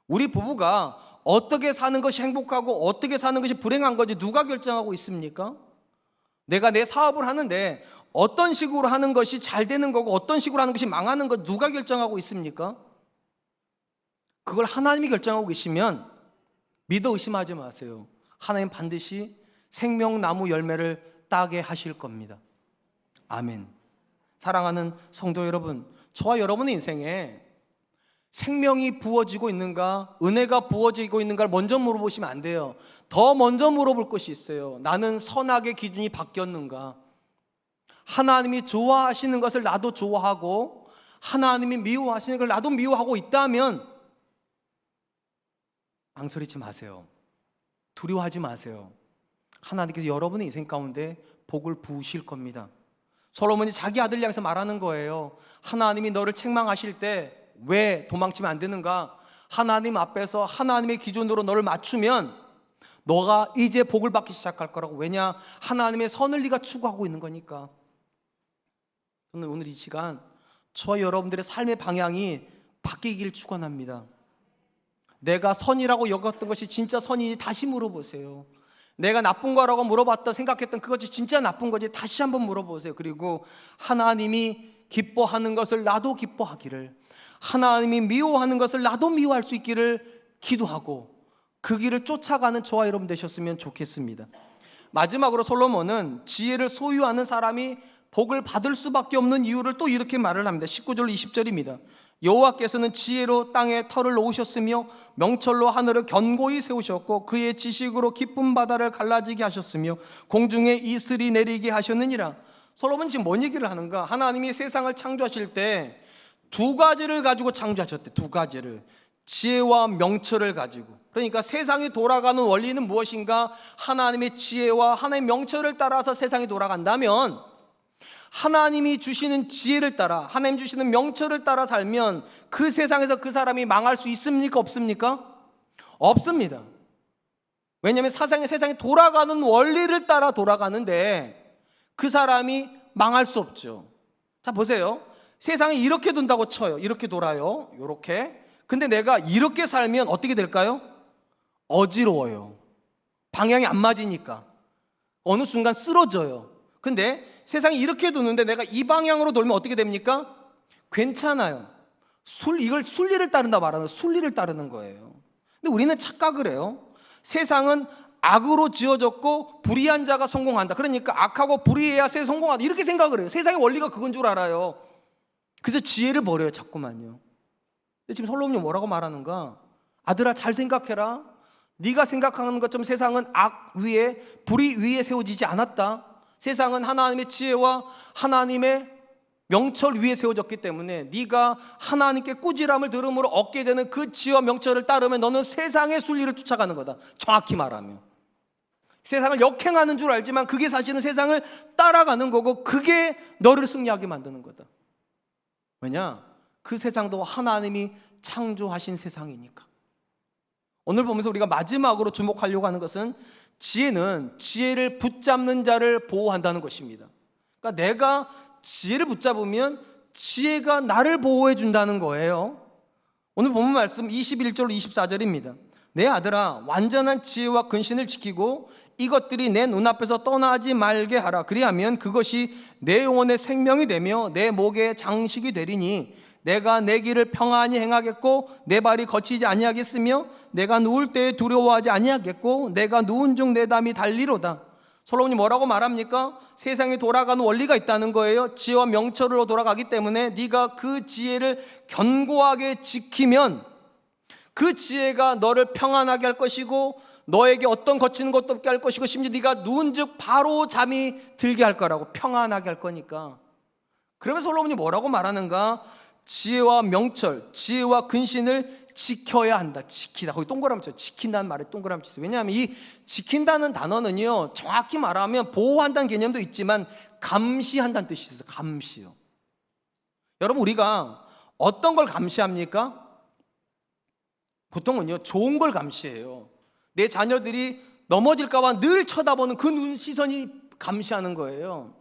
우리 부부가 어떻게 사는 것이 행복하고 어떻게 사는 것이 불행한 건지 누가 결정하고 있습니까? 내가 내 사업을 하는데 어떤 식으로 하는 것이 잘 되는 거고 어떤 식으로 하는 것이 망하는 것 누가 결정하고 있습니까? 그걸 하나님이 결정하고 계시면 믿어 의심하지 마세요. 하나님 반드시 생명나무 열매를 따게 하실 겁니다. 아멘. 사랑하는 성도 여러분, 저와 여러분의 인생에 생명이 부어지고 있는가, 은혜가 부어지고 있는가를 먼저 물어보시면 안 돼요. 더 먼저 물어볼 것이 있어요. 나는 선악의 기준이 바뀌었는가? 하나님이 좋아하시는 것을 나도 좋아하고 하나님이 미워하시는 걸 나도 미워하고 있다면 망설이지 마세요. 두려워하지 마세요. 하나님께서 여러분의 인생 가운데 복을 부으실 겁니다. 솔로몬이 자기 아들 향해서 말하는 거예요. 하나님이 너를 책망하실 때 왜 도망치면 안 되는가? 하나님 앞에서 하나님의 기준으로 너를 맞추면 너가 이제 복을 받기 시작할 거라고. 왜냐? 하나님의 선을 네가 추구하고 있는 거니까. 저는 오늘 이 시간 저와 여러분들의 삶의 방향이 바뀌길 축원합니다. 내가 선이라고 여겼던 것이 진짜 선인지 다시 물어보세요. 내가 나쁜 거라고 물어봤다 생각했던 그것이 진짜 나쁜 거지 다시 한번 물어보세요. 그리고 하나님이 기뻐하는 것을 나도 기뻐하기를, 하나님이 미워하는 것을 나도 미워할 수 있기를 기도하고 그 길을 쫓아가는 저와 여러분 되셨으면 좋겠습니다. 마지막으로 솔로몬은 지혜를 소유하는 사람이 복을 받을 수밖에 없는 이유를 또 이렇게 말을 합니다. 19절 20절입니다. 여호와께서는 지혜로 땅에 터를 놓으셨으며 명철로 하늘을 견고히 세우셨고 그의 지식으로 깊은 바다를 갈라지게 하셨으며 공중에 이슬이 내리게 하셨느니라. 솔로몬이 지금 뭔 얘기를 하는가? 하나님이 세상을 창조하실 때 두 가지를 가지고 창조하셨대. 두 가지를. 지혜와 명철을 가지고. 그러니까 세상이 돌아가는 원리는 무엇인가? 하나님의 지혜와 하나님의 명철을 따라서 세상이 돌아간다면, 하나님이 주시는 지혜를 따라, 하나님 주시는 명철을 따라 살면 그 세상에서 그 사람이 망할 수 있습니까? 없습니까? 없습니다. 왜냐하면 세상이 돌아가는 원리를 따라 돌아가는데 그 사람이 망할 수 없죠. 자 보세요. 세상이 이렇게 돈다고 쳐요. 이렇게 돌아요. 이렇게. 근데 내가 이렇게 살면 어떻게 될까요? 어지러워요. 방향이 안 맞으니까 어느 순간 쓰러져요. 근데 세상이 이렇게 도는데 내가 이 방향으로 돌면 어떻게 됩니까? 괜찮아요. 이걸 순리를 따른다 말하는 순리를 따르는 거예요. 근데 우리는 착각을 해요. 세상은 악으로 지어졌고 불의한 자가 성공한다. 그러니까 악하고 불의해야 성공한다. 이렇게 생각을 해요. 세상의 원리가 그건 줄 알아요. 그래서 지혜를 버려요. 자꾸만요. 근데 지금 솔로몬이 뭐라고 말하는가? 아들아 잘 생각해라. 네가 생각하는 것처럼 세상은 악 위에, 불의 위에 세워지지 않았다. 세상은 하나님의 지혜와 하나님의 명철 위에 세워졌기 때문에 네가 하나님께 꾸지람을 들음으로 얻게 되는 그 지혜와 명철을 따르면 너는 세상의 순리를 쫓아가는 거다. 정확히 말하면 세상을 역행하는 줄 알지만 그게 사실은 세상을 따라가는 거고, 그게 너를 승리하게 만드는 거다. 왜냐? 그 세상도 하나님이 창조하신 세상이니까. 오늘 보면서 우리가 마지막으로 주목하려고 하는 것은 지혜는 지혜를 붙잡는 자를 보호한다는 것입니다. 그러니까 내가 지혜를 붙잡으면 지혜가 나를 보호해 준다는 거예요. 오늘 본문 말씀 21절로 24절입니다. 내 아들아, 완전한 지혜와 근신을 지키고 이것들이 내 눈앞에서 떠나지 말게 하라. 그리하면 그것이 내 영혼의 생명이 되며 내 목의 장식이 되리니 내가 내 길을 평안히 행하겠고 내 발이 거치지 아니하겠으며 내가 누울 때에 두려워하지 아니하겠고 내가 누운 중 내 담이 달리로다. 솔로몬이 뭐라고 말합니까? 세상이 돌아가는 원리가 있다는 거예요. 지혜와 명철로 돌아가기 때문에 네가 그 지혜를 견고하게 지키면 그 지혜가 너를 평안하게 할 것이고 너에게 어떤 거치는 것도 없게 할 것이고 심지어 네가 누운즉 바로 잠이 들게 할 거라고, 평안하게 할 거니까. 그러면 솔로몬이 뭐라고 말하는가? 지혜와 명철, 지혜와 근신을 지켜야 한다. 지키다. 거기 동그라미 쳐. 지킨다는 말에 동그라미 치세요. 왜냐하면 이 지킨다는 단어는요, 정확히 말하면 보호한다는 개념도 있지만 감시한다는 뜻이 있어요. 감시요. 여러분, 우리가 어떤 걸 감시합니까? 보통은요, 좋은 걸 감시해요. 내 자녀들이 넘어질까 봐 늘 쳐다보는 그 눈 시선이 감시하는 거예요.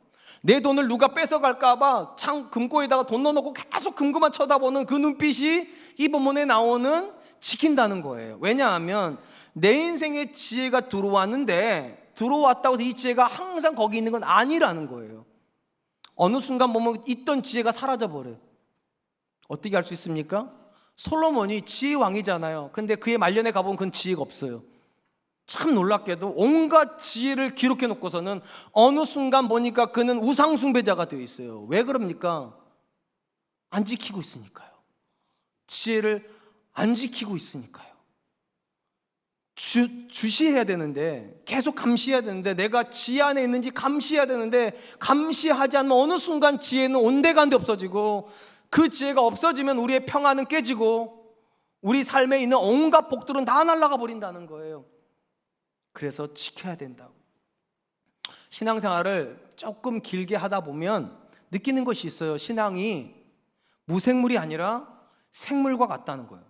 내 돈을 누가 뺏어갈까 봐 창 금고에다가 돈 넣어놓고 계속 금고만 쳐다보는 그 눈빛이 이 본문에 나오는 지킨다는 거예요. 왜냐하면 내 인생에 지혜가 들어왔는데 들어왔다고 해서 이 지혜가 항상 거기 있는 건 아니라는 거예요. 어느 순간 보면 있던 지혜가 사라져버려요. 어떻게 할 수 있습니까? 솔로몬이 지혜 왕이잖아요. 근데 그의 말년에 가보면 그건 지혜가 없어요. 참 놀랍게도 온갖 지혜를 기록해 놓고서는 어느 순간 보니까 그는 우상숭배자가 되어 있어요. 왜 그럽니까? 안 지키고 있으니까요. 지혜를 안 지키고 있으니까요. 주시해야 되는데, 계속 감시해야 되는데, 내가 지혜 안에 있는지 감시해야 되는데, 감시하지 않으면 어느 순간 지혜는 온데간데 없어지고, 그 지혜가 없어지면 우리의 평안은 깨지고 우리 삶에 있는 온갖 복들은 다 날아가 버린다는 거예요. 그래서 지켜야 된다고. 신앙생활을 조금 길게 하다 보면 느끼는 것이 있어요. 신앙이 무생물이 아니라 생물과 같다는 거예요.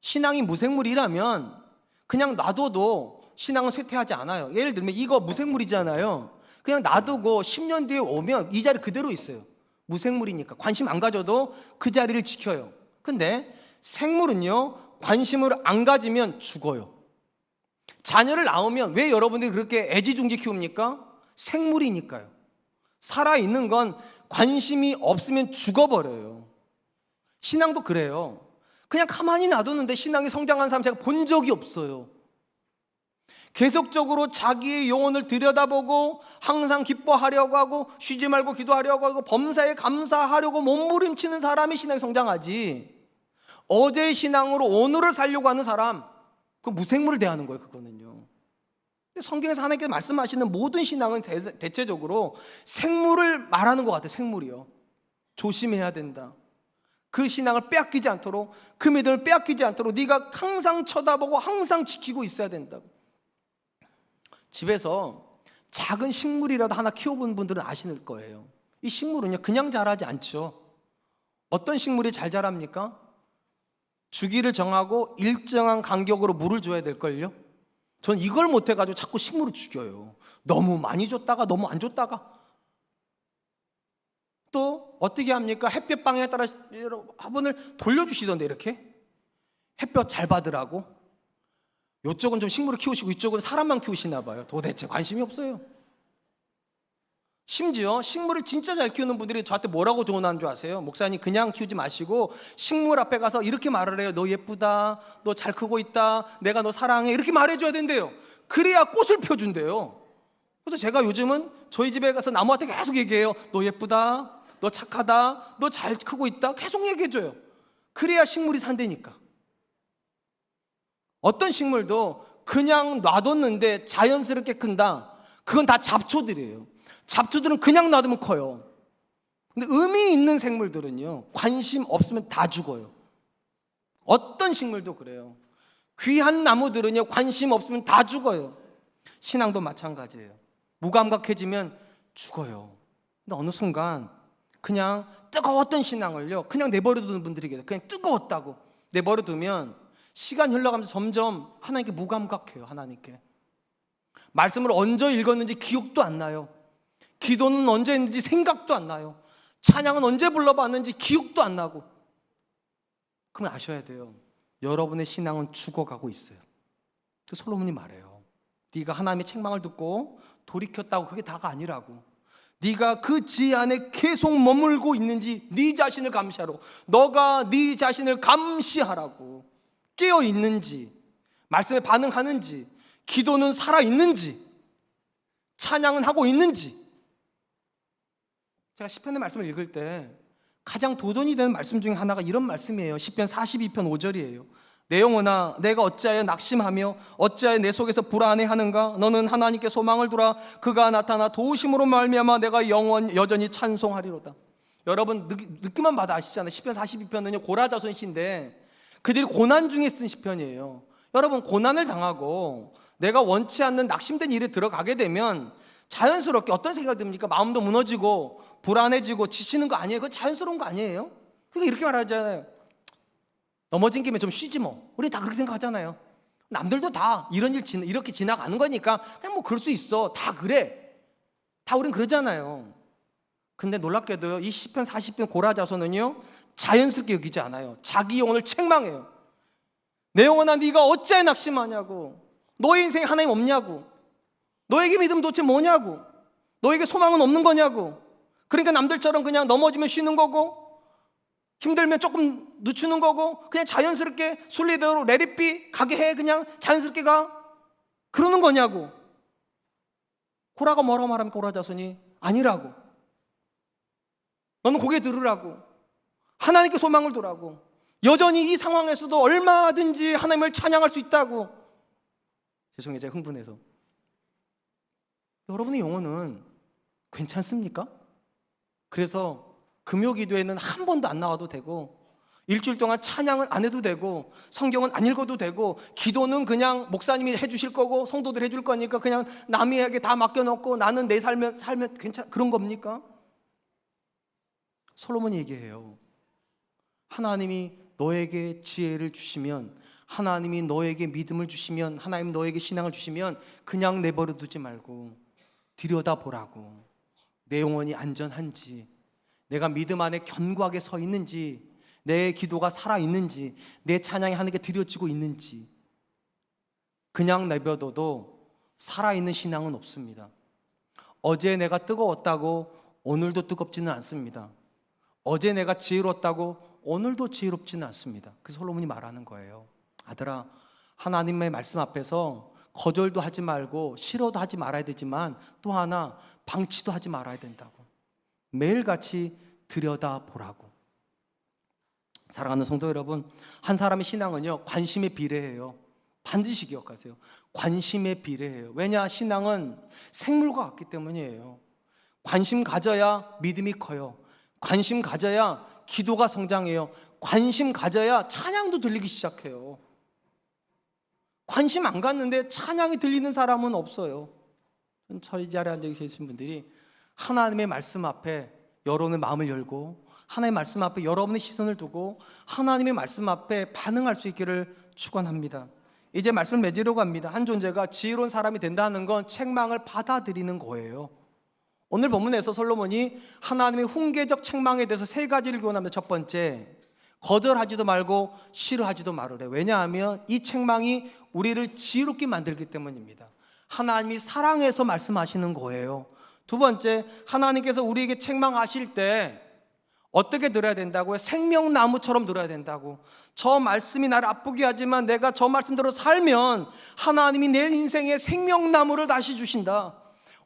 신앙이 무생물이라면 그냥 놔둬도 신앙은 쇠퇴하지 않아요. 예를 들면 이거 무생물이잖아요. 그냥 놔두고 10년 뒤에 오면 이 자리 그대로 있어요. 무생물이니까 관심 안 가져도 그 자리를 지켜요. 근데 생물은요, 관심을 안 가지면 죽어요. 자녀를 낳으면 왜 여러분들이 그렇게 애지중지 키웁니까? 생물이니까요. 살아있는 건 관심이 없으면 죽어버려요. 신앙도 그래요. 그냥 가만히 놔두는데 신앙이 성장한 사람 제가 본 적이 없어요. 계속적으로 자기의 영혼을 들여다보고 항상 기뻐하려고 하고 쉬지 말고 기도하려고 하고 범사에 감사하려고 몸부림치는 사람이 신앙이 성장하지, 어제의 신앙으로 오늘을 살려고 하는 사람, 그 무생물을 대하는 거예요. 그거는요. 성경에서 하나님께서 말씀하시는 모든 신앙은 대체적으로 생물을 말하는 것 같아요. 생물이요. 조심해야 된다. 그 신앙을 빼앗기지 않도록, 그 믿음을 빼앗기지 않도록 네가 항상 쳐다보고 항상 지키고 있어야 된다고. 집에서 작은 식물이라도 하나 키워본 분들은 아실 거예요. 이 식물은요, 그냥 자라지 않죠. 어떤 식물이 잘 자랍니까? 주기를 정하고 일정한 간격으로 물을 줘야 될걸요. 전 이걸 못해가지고 자꾸 식물을 죽여요. 너무 많이 줬다가 너무 안 줬다가. 또 어떻게 합니까? 햇볕 방향에 따라 화분을 돌려주시던데, 이렇게 햇볕 잘 받으라고. 이쪽은 좀 식물을 키우시고 이쪽은 사람만 키우시나 봐요. 도대체 관심이 없어요. 심지어 식물을 진짜 잘 키우는 분들이 저한테 뭐라고 조언하는 줄 아세요? 목사님, 그냥 키우지 마시고 식물 앞에 가서 이렇게 말을 해요. 너 예쁘다, 너 잘 크고 있다, 내가 너 사랑해, 이렇게 말해줘야 된대요. 그래야 꽃을 펴준대요. 그래서 제가 요즘은 저희 집에 가서 나무한테 계속 얘기해요. 너 예쁘다, 너 착하다, 너 잘 크고 있다, 계속 얘기해줘요. 그래야 식물이 산다니까. 어떤 식물도 그냥 놔뒀는데 자연스럽게 큰다. 그건 다 잡초들이에요. 잡초들은 그냥 놔두면 커요. 근데 의미 있는 생물들은요, 관심 없으면 다 죽어요. 어떤 식물도 그래요. 귀한 나무들은요, 관심 없으면 다 죽어요. 신앙도 마찬가지예요. 무감각해지면 죽어요. 근데 어느 순간 그냥 뜨거웠던 신앙을요, 그냥 내버려두는 분들이 계세요. 그냥 뜨거웠다고 내버려두면 시간이 흘러가면서 점점 하나님께 무감각해요. 하나님께 말씀을 언제 읽었는지 기억도 안 나요. 기도는 언제 했는지 생각도 안 나요. 찬양은 언제 불러봤는지 기억도 안 나고. 그러면 아셔야 돼요. 여러분의 신앙은 죽어가고 있어요. 그 솔로몬이 말해요. 네가 하나님의 책망을 듣고 돌이켰다고 그게 다가 아니라고. 네가 그 지혜 안에 계속 머물고 있는지 네 자신을 감시하라고. 너가 네 자신을 감시하라고. 깨어 있는지, 말씀에 반응하는지, 기도는 살아있는지, 찬양은 하고 있는지. 제가 시편의 말씀을 읽을 때 가장 도전이 되는 말씀 중에 하나가 이런 말씀이에요. 시편 42편 5절이에요. 내 영혼아, 내가 어찌하여 낙심하며 어찌하여 내 속에서 불안해하는가? 너는 하나님께 소망을 두라. 그가 나타나 도우심으로 말미암아 내가 여전히 찬송하리로다. 여러분 느낌만 봐도 아시잖아요. 시편 42편은요 고라자손 시인데 그들이 고난 중에 쓴 시편이에요. 여러분 고난을 당하고 내가 원치 않는 낙심된 일에 들어가게 되면 자연스럽게 어떤 생각이 듭니까? 마음도 무너지고 불안해지고 지치는 거 아니에요? 그건 자연스러운 거 아니에요? 그러니까 이렇게 말하잖아요. 넘어진 김에 좀 쉬지 뭐. 우리 다 그렇게 생각하잖아요. 남들도 다 이런 일 이렇게 지나가는 거니까 그냥 뭐 그럴 수 있어. 다 그래. 다 우린 그러잖아요. 근데 놀랍게도요, 이 시편 40편 고라자손은요 자연스럽게 여기지 않아요. 자기 영혼을 책망해요. 내 영혼아, 네가 어찌하여 낙심하냐고. 너의 인생에 하나님 없냐고. 너에게 믿음 도대체 뭐냐고. 너에게 소망은 없는 거냐고. 그러니까 남들처럼 그냥 넘어지면 쉬는 거고, 힘들면 조금 늦추는 거고, 그냥 자연스럽게 순리대로 레릿비 가게 해. 그냥 자연스럽게 가. 그러는 거냐고. 고라가 뭐라고 말하면 고라자손이 아니라고. 너는 고개 들으라고. 하나님께 소망을 두라고. 여전히 이 상황에서도 얼마든지 하나님을 찬양할 수 있다고. 죄송해요, 제가 흥분해서. 여러분의 영혼은 괜찮습니까? 그래서 금요 기도에는 한 번도 안 나와도 되고, 일주일 동안 찬양은 안 해도 되고, 성경은 안 읽어도 되고, 기도는 그냥 목사님이 해주실 거고 성도들 해줄 거니까 그냥 남에게 다 맡겨놓고 나는 내 삶에 그런 겁니까? 솔로몬이 얘기해요. 하나님이 너에게 지혜를 주시면, 하나님이 너에게 믿음을 주시면, 하나님 너에게 신앙을 주시면 그냥 내버려 두지 말고 들여다보라고. 내 영혼이 안전한지, 내가 믿음 안에 견고하게 서 있는지, 내 기도가 살아있는지, 내 찬양이 하나님께 드려지고 있는지. 그냥 내버려둬도 살아있는 신앙은 없습니다. 어제 내가 뜨거웠다고 오늘도 뜨겁지는 않습니다. 어제 내가 지혜로웠다고 오늘도 지혜롭지는 않습니다. 그래서 솔로몬이 말하는 거예요. 아들아, 하나님의 말씀 앞에서 거절도 하지 말고 싫어도 하지 말아야 되지만 또 하나 방치도 하지 말아야 된다고. 매일같이 들여다보라고. 사랑하는 성도 여러분, 한 사람의 신앙은요 관심에 비례해요. 반드시 기억하세요. 관심에 비례해요. 왜냐? 신앙은 생물과 같기 때문이에요. 관심 가져야 믿음이 커요. 관심 가져야 기도가 성장해요. 관심 가져야 찬양도 들리기 시작해요. 관심 안 갖는데 찬양이 들리는 사람은 없어요. 저희 자리에 앉아 계신 분들이 하나님의 말씀 앞에 여러분의 마음을 열고, 하나님의 말씀 앞에 여러분의 시선을 두고 하나님의 말씀 앞에 반응할 수 있기를 축원합니다. 이제 말씀을 맺으려고 합니다. 한 존재가 지혜로운 사람이 된다는 건 책망을 받아들이는 거예요. 오늘 본문에서 솔로몬이 하나님의 훈계적 책망에 대해서 세 가지를 교훈합니다. 첫 번째, 거절하지도 말고 싫어하지도 말으래. 왜냐하면 이 책망이 우리를 지혜롭게 만들기 때문입니다. 하나님이 사랑해서 말씀하시는 거예요. 두 번째, 하나님께서 우리에게 책망하실 때 어떻게 들어야 된다고요? 생명나무처럼 들어야 된다고. 저 말씀이 나를 아프게 하지만 내가 저 말씀대로 살면 하나님이 내 인생에 생명나무를 다시 주신다.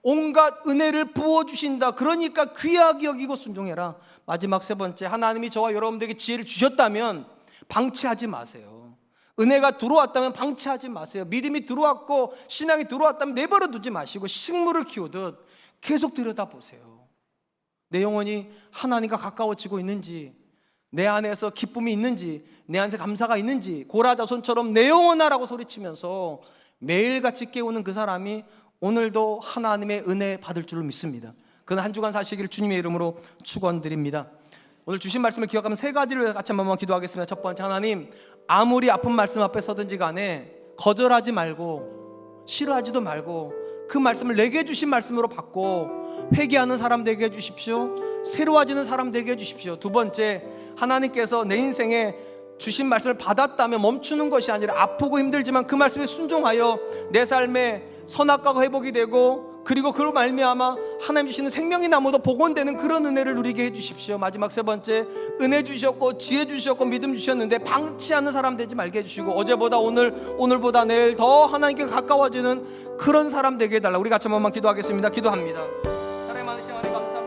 온갖 은혜를 부어주신다. 그러니까 귀하게 여기고 순종해라. 마지막 세 번째, 하나님이 저와 여러분들에게 지혜를 주셨다면 방치하지 마세요. 은혜가 들어왔다면 방치하지 마세요. 믿음이 들어왔고 신앙이 들어왔다면 내버려 두지 마시고 식물을 키우듯 계속 들여다보세요. 내 영혼이 하나님과 가까워지고 있는지, 내 안에서 기쁨이 있는지, 내 안에서 감사가 있는지, 고라자손처럼 내 영혼아라고 소리치면서 매일같이 깨우는 그 사람이 오늘도 하나님의 은혜 받을 줄로 믿습니다. 그는 한 주간 사시기를 주님의 이름으로 축원드립니다. 오늘 주신 말씀을 기억하면 세 가지를 같이 한번 기도하겠습니다. 첫 번째, 하나님, 아무리 아픈 말씀 앞에 서든지 간에 거절하지 말고 싫어하지도 말고 그 말씀을 내게 주신 말씀으로 받고 회개하는 사람 되게 해주십시오. 새로워지는 사람 되게 해주십시오. 두 번째, 하나님께서 내 인생에 주신 말씀을 받았다면 멈추는 것이 아니라 아프고 힘들지만 그 말씀에 순종하여 내 삶에 선악과가 회복이 되고, 그리고 그로 말미암아 하나님 주시는 생명의 나무도 복원되는 그런 은혜를 누리게 해주십시오. 마지막 세 번째, 은혜 주셨고 지혜 주셨고 믿음 주셨는데 방치하는 사람 되지 말게 해주시고, 어제보다 오늘, 오늘보다 내일 더 하나님께 가까워지는 그런 사람 되게 해달라. 우리 같이 한 번만 기도하겠습니다. 기도합니다. 하나님 많으신 하나님 감사합니다.